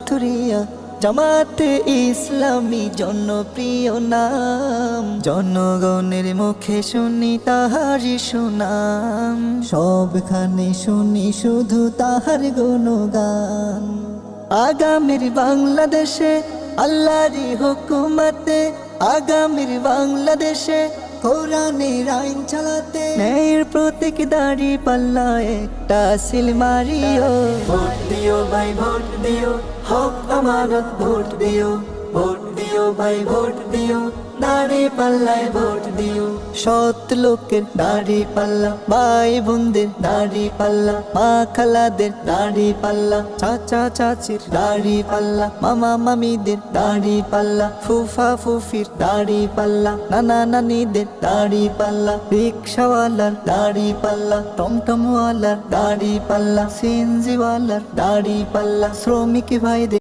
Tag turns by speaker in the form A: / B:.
A: পাথুরিয়া জামাতে ইসলামী জনপ্রিয় নাম, জনগণের মুখে শুনি তাহারি সুনাম, সবখানে শুনি শুধু তাহার গুণগান। আগামীর বাংলাদেশে আল্লাহরই হুকুমতে, আগামীর বাংলাদেশে কোরআনের আইন চালাতে, ন্যায়ের প্রতীক দাড়ি পাল্লা একটা সিল মারিও। ভোট দিও ভাই ভোট দিও, হক আমানত ভোট দিও, ভোট দিও ভাই ভোট দিও, দাড়ি পাল্লায় ভোট দিও। সৎ লোকের দাড়ি পাল্লা, ভাই বোনদের দাড়ি পাল্লা, মা খালাদের দাড়ি পাল্লা, চাচা চাচির দাড়ি পাল্লা, মামা মামিদের দাড়ি পাল্লা, ফুফা ফুফির দাড়ি পাল্লা, নানা নানিদের দাড়ি পাল্লা, রিক্সাওয়ালার দাড়ি পাল্লা, টমটমওয়ালার দাড়ি পাল্লা, সিএনজিওয়ালার দাড়ি পাল্লা, শ্রমিক ভাইদের